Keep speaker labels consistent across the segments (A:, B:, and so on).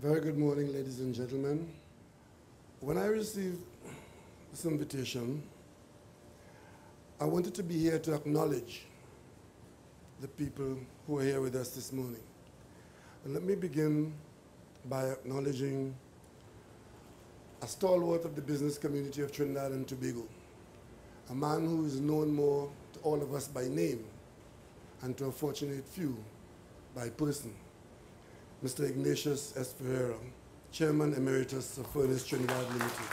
A: Very good morning, ladies and gentlemen. When I received this invitation, I wanted to be here to acknowledge the people who are here with us this morning. And let me begin by acknowledging a stalwart of the business community of Trinidad and Tobago, a man who is known more to all of us by name and to a fortunate few by person, Mr. Ignatius S. Ferreira, Chairman Emeritus of Furness Trinidad Limited.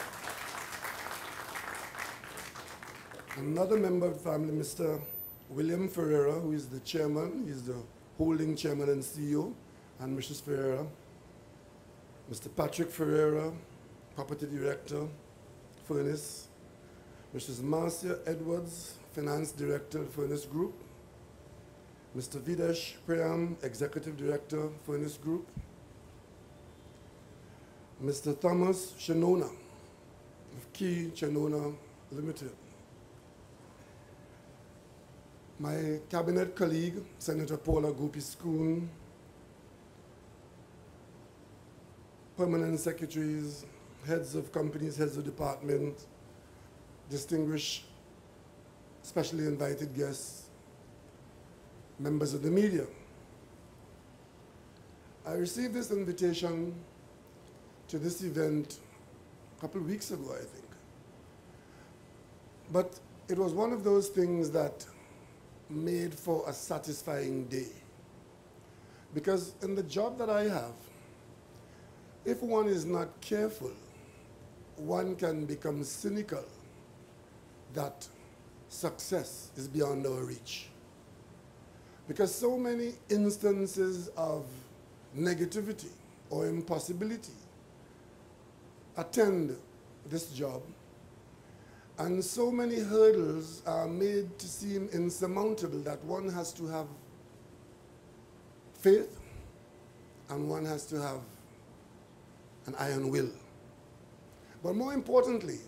A: Another member of the family, Mr. William Ferreira, who is the chairman, he's the holding chairman and CEO, and Mrs. Ferreira. Mr. Patrick Ferreira, property director, Furness. Mrs. Marcia Edwards, finance director, Furness Group. Mr. Videsh Priyam, executive director, Furness Group. Mr. Thomas Shanona, of Key Shanona Limited. My cabinet colleague, Senator Paula Gopi-Skoon, permanent secretaries, heads of companies, heads of departments, distinguished, specially invited guests, members of the media. I received this invitation to this event a couple of weeks ago, I think. But it was one of those things that made for a satisfying day. Because in the job that I have, if one is not careful, one can become cynical that success is beyond our reach. Because so many instances of negativity or impossibility attend this job, and so many hurdles are made to seem insurmountable that one has to have faith and one has to have an iron will. But more importantly,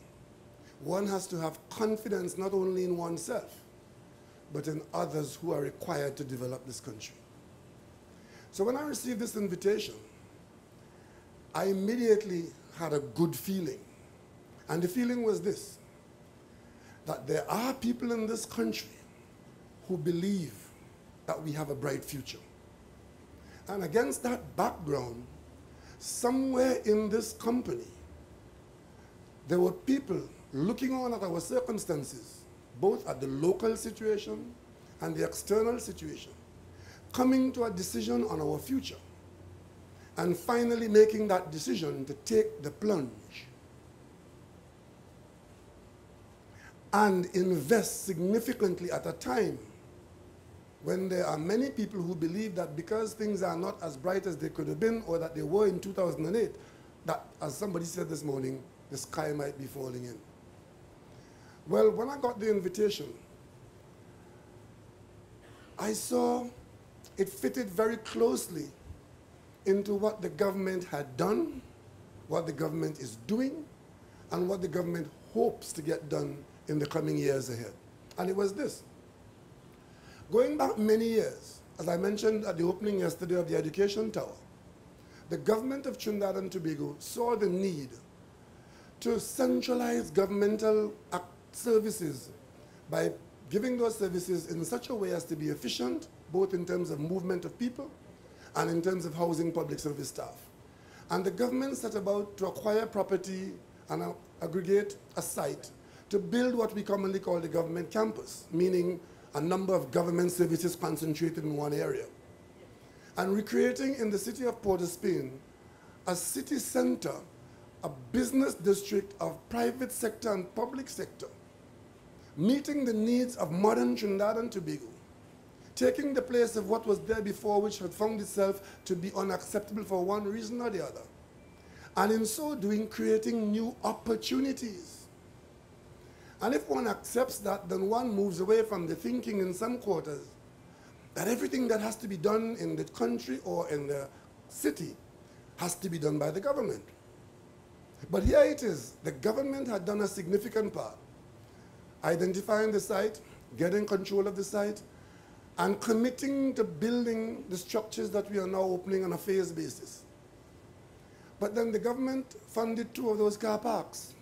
A: one has to have confidence not only in oneself, but in others who are required to develop this country. So when I received this invitation, I immediately had a good feeling. And the feeling was this, that there are people in this country who believe that we have a bright future. And against that background, somewhere in this company, there were people looking on at our circumstances, both at the local situation and the external situation, coming to a decision on our future, and finally making that decision to take the plunge and invest significantly at a time when there are many people who believe that because things are not as bright as they could have been or that they were in 2008, that, as somebody said this morning, the sky might be falling in. Well, when I got the invitation, I saw it fitted very closely into what the government had done, what the government is doing, and what the government hopes to get done in the coming years ahead. And it was this. Going back many years, as I mentioned at the opening yesterday of the Education Tower, the government of Trinidad and Tobago saw the need to centralize governmental services by giving those services in such a way as to be efficient, both in terms of movement of people and in terms of housing public service staff. And the government set about to acquire property and aggregate a site to build what we commonly call the government campus, meaning a number of government services concentrated in one area. And recreating in the city of Port of Spain a city center, a business district of private sector and public sector, meeting the needs of modern Trinidad and Tobago, taking the place of what was there before, which had found itself to be unacceptable for one reason or the other. And in so doing, creating new opportunities. And if one accepts that, then one moves away from the thinking in some quarters that everything that has to be done in the country or in the city has to be done by the government. But here it is, the government had done a significant part, identifying the site, getting control of the site, and committing to building the structures that we are now opening on a phased basis. But then the government funded 2 of those car parks.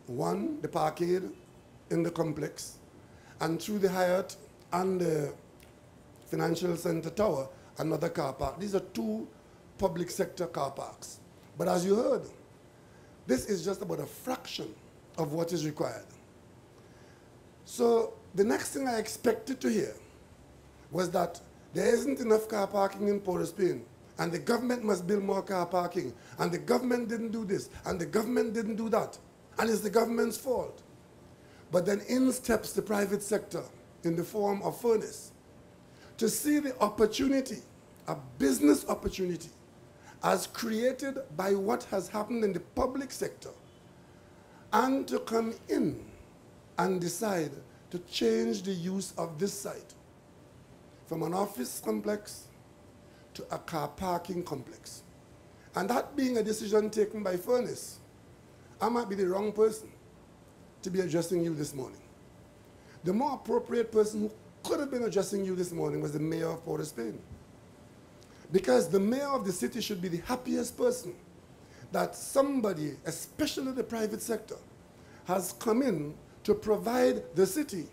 A: One, the parkade in the complex, and through the Hyatt and the Financial Center Tower, another car park. These are 2 public sector car parks. But as you heard, this is just about a fraction of what is required. So the next thing I expected to hear was that there isn't enough car parking in Port-au-Spain, and the government must build more car parking, and the government didn't do this, and the government didn't do that, and it's the government's fault. But then in steps the private sector in the form of Furness to see the opportunity, a business opportunity, as created by what has happened in the public sector, and to come in and decide to change the use of this site from an office complex to a car parking complex. And that being a decision taken by Furness, I might be the wrong person to be addressing you this morning. The more appropriate person who could have been addressing you this morning was the mayor of Port-au-Spain. Because the mayor of the city should be the happiest person that somebody, especially the private sector, has come in to provide the city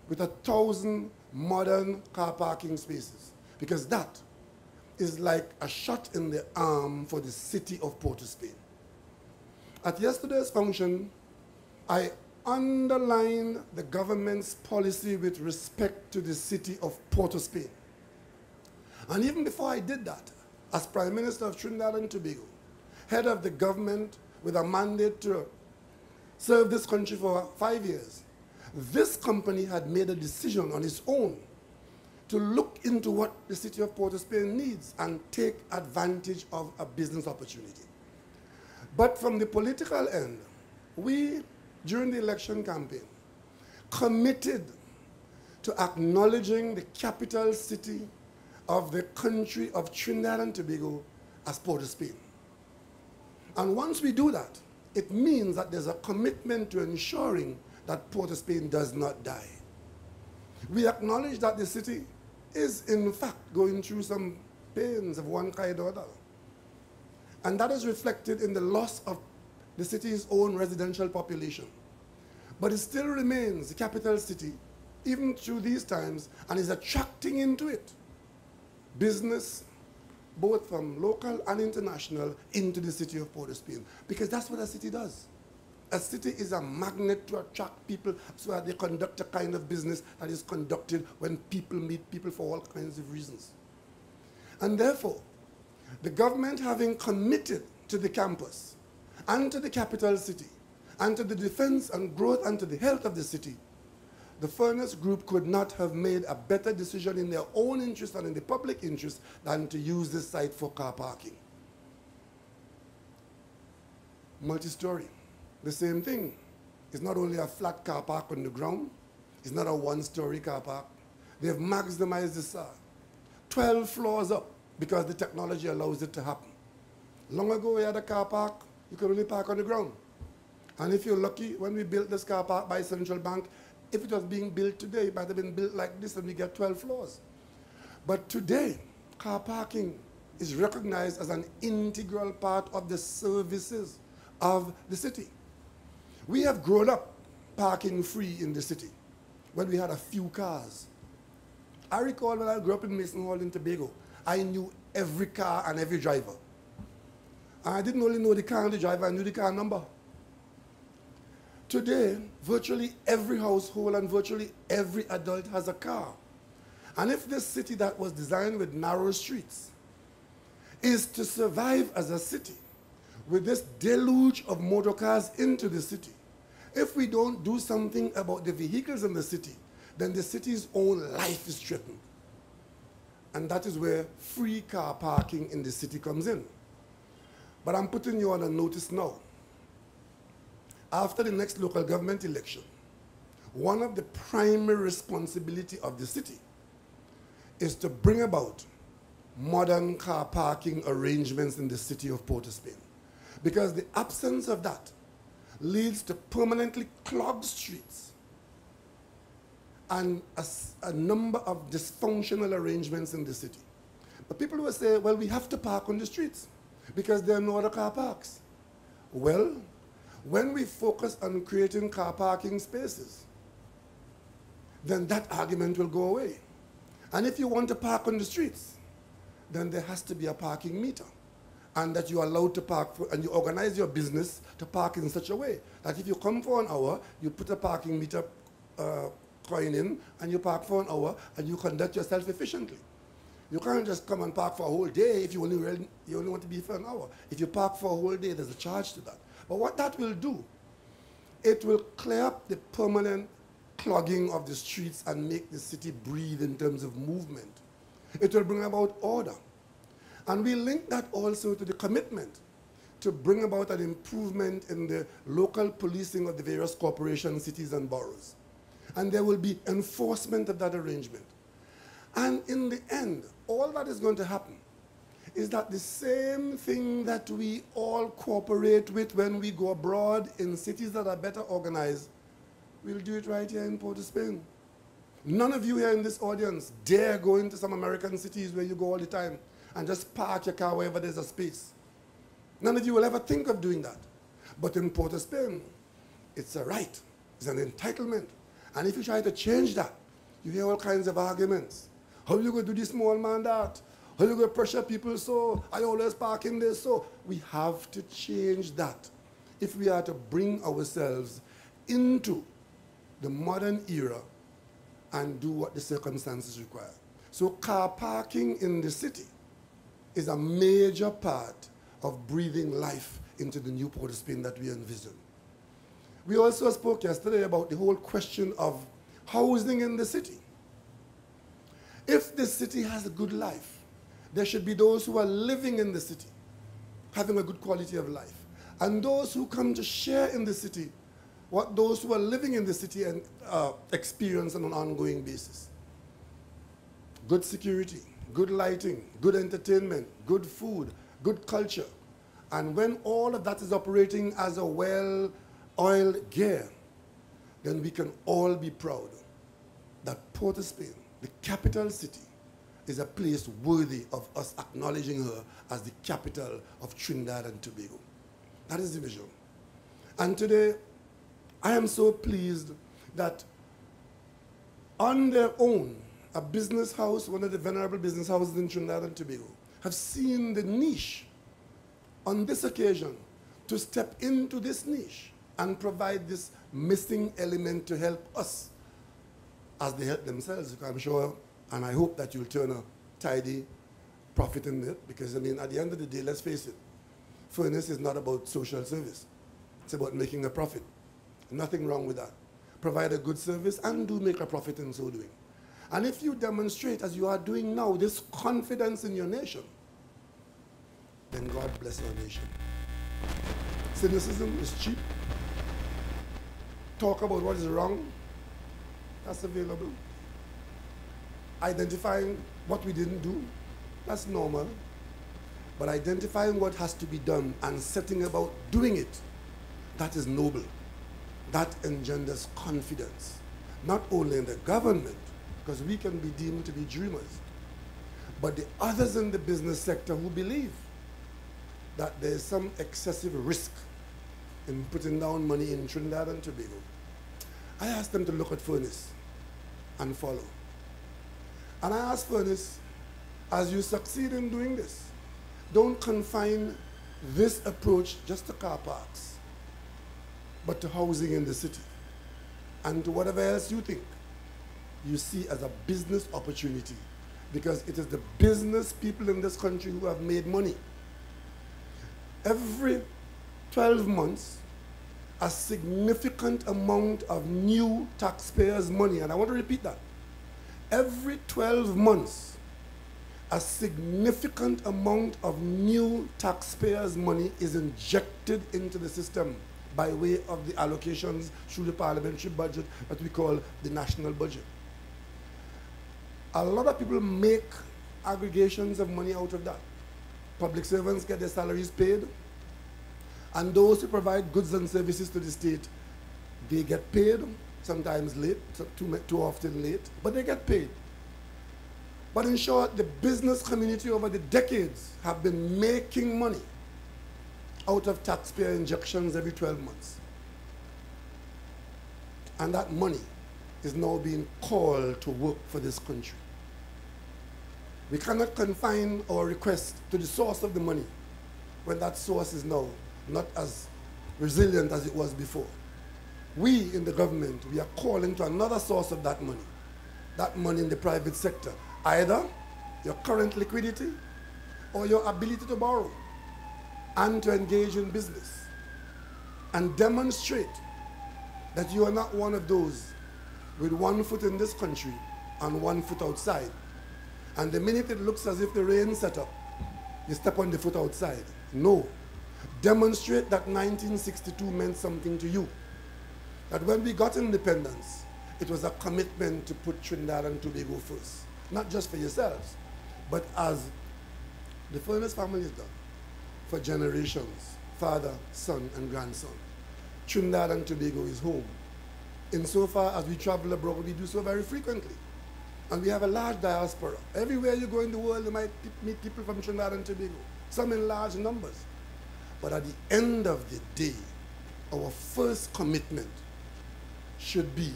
A: with 1,000 modern car parking spaces. Because that is like a shot in the arm for the city of Port-au-Spain. At yesterday's function, I underlined the government's policy with respect to the city of Port-au-Spain. And even before I did that, as Prime Minister of Trinidad and Tobago, head of the government with a mandate to serve this country for 5 years, this company had made a decision on its own to look into what the city of Port-au-Spain needs and take advantage of a business opportunity. But from the political end, we, during the election campaign, committed to acknowledging the capital city of the country of Trinidad and Tobago as Port-au-Spain. And once we do that, it means that there's a commitment to ensuring that Port-au-Spain does not die. We acknowledge that the city is in fact going through some pains of one kind or another. And that is reflected in the loss of the city's own residential population. But it still remains the capital city, even through these times, and is attracting into it business, both from local and international, into the city of Port-au-Spain. Because that's what a city does. A city is a magnet to attract people so that they conduct a kind of business that is conducted when people meet people for all kinds of reasons. And therefore, the government having committed to the campus and to the capital city and to the defense and growth and to the health of the city, the Furness Group could not have made a better decision in their own interest and in the public interest than to use this site for car parking. Multi-story, the same thing. It's not only a flat car park on the ground, it's not a one-story car park. They've maximized this 12 floors up because the technology allows it to happen. Long ago, we had a car park, you could only park on the ground. And if you're lucky, when we built this car park by Central Bank, if it was being built today, it might have been built like this and we get 12 floors. But today, car parking is recognized as an integral part of the services of the city. We have grown up parking free in the city when we had a few cars. I recall when I grew up in Mason Hall in Tobago, I knew every car and every driver. And I didn't only know the car and the driver, I knew the car number. Today, virtually every household and virtually every adult has a car. And if this city that was designed with narrow streets is to survive as a city with this deluge of motor cars into the city, if we don't do something about the vehicles in the city, then the city's own life is threatened. And that is where free car parking in the city comes in. But I'm putting you on a notice now. After the next local government election, one of the primary responsibilities of the city is to bring about modern car parking arrangements in the city of Port-au-Spain. Because the absence of that leads to permanently clogged streets and a number of dysfunctional arrangements in the city. But people will say, well, we have to park on the streets. because there are no other car parks. Well, when we focus on creating car parking spaces, then that argument will go away. And if you want to park on the streets, then there has to be a parking meter, and that you are allowed to park, and you organize your business to park in such a way that if you come for an hour, you put a parking meter coin in, and you park for an hour, and you conduct yourself efficiently. You can't just come and park for a whole day if you only want to be for an hour. If you park for a whole day, there's a charge to that. But what that will do, it will clear up the permanent clogging of the streets and make the city breathe in terms of movement. It will bring about order. And we link that also to the commitment to bring about an improvement in the local policing of the various corporations, cities, and boroughs. And there will be enforcement of that arrangement. And in the end, all that is going to happen is that the same thing that we all cooperate with when we go abroad in cities that are better organized, we'll do it right here in Port of Spain. None of you here in this audience dare go into some American cities where you go all the time and just park your car wherever there's a space. None of you will ever think of doing that. But in Port of Spain, it's a right, it's an entitlement. And if you try to change that, you hear all kinds of arguments. How are you going to do this small man that? How are you going to pressure people so? I always park in this so? We have to change that if we are to bring ourselves into the modern era and do what the circumstances require. So car parking in the city is a major part of breathing life into the new Port of Spain that we envision. We also spoke yesterday about the whole question of housing in the city. If the city has a good life, there should be those who are living in the city, having a good quality of life, and those who come to share in the city what those who are living in the city and experience on an ongoing basis. Good security, good lighting, good entertainment, good food, good culture. And when all of that is operating as a well-oiled gear, then we can all be proud that Port of Spain, the capital city, is a place worthy of us acknowledging her as the capital of Trinidad and Tobago. That is the vision. And today, I am so pleased that on their own, a business house, one of the venerable business houses in Trinidad and Tobago, have seen the niche on this occasion to step into this niche and provide this missing element to help us as they help themselves. I'm sure, and I hope that you'll turn a tidy profit in it, because I mean, at the end of the day, let's face it, Furness is not about social service. It's about making a profit. Nothing wrong with that. Provide a good service and do make a profit in so doing. And if you demonstrate, as you are doing now, this confidence in your nation, then God bless our nation. Cynicism is cheap. Talk about what is wrong, that's available. Identifying what we didn't do, that's normal. But identifying what has to be done and setting about doing it, that is noble. That engenders confidence, not only in the government, because we can be deemed to be dreamers, but the others in the business sector who believe that there is some excessive risk in putting down money in Trinidad and Tobago. I asked them to look at Furness and follow. And I asked Furness, as you succeed in doing this, don't confine this approach just to car parks, but to housing in the city, and to whatever else you think you see as a business opportunity, because it is the business people in this country who have made money. Every 12 months, a significant amount of new taxpayers' money, and I want to repeat that, every 12 months, a significant amount of new taxpayers' money is injected into the system by way of the allocations through the parliamentary budget that we call the national budget. A lot of people make aggregations of money out of that. Public servants get their salaries paid, and those who provide goods and services to the state, they get paid, sometimes late, too often late, but they get paid. But in short, the business community over the decades have been making money out of taxpayer injections every 12 months. And that money is now being called to work for this country. We cannot confine our request to the source of the money when that source is now not as resilient as it was before. We in the government, we are calling to another source of that money in the private sector, either your current liquidity or your ability to borrow and to engage in business and demonstrate that you are not one of those with one foot in this country and one foot outside. And the minute it looks as if the rain set up, you step on the foot outside. No. Demonstrate that 1962 meant something to you. That when we got independence, it was a commitment to put Trinidad and Tobago first. Not just for yourselves, but as the Furness family has done for generations, father, son, and grandson. Trinidad and Tobago is home. Insofar as we travel abroad, we do so very frequently. And we have a large diaspora. Everywhere you go in the world, you might meet people from Trinidad and Tobago, some in large numbers. But at the end of the day, our first commitment should be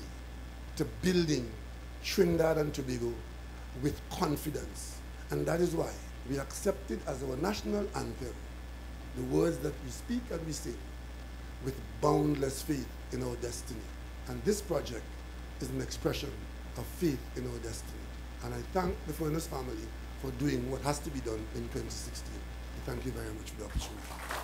A: to building Trinidad and Tobago with confidence. And that is why we accept it as our national anthem, the words that we speak and we sing, with boundless faith in our destiny. And this project is an expression of faith in our destiny. And I thank the Furness family for doing what has to be done in 2016. Thank you very much for the opportunity.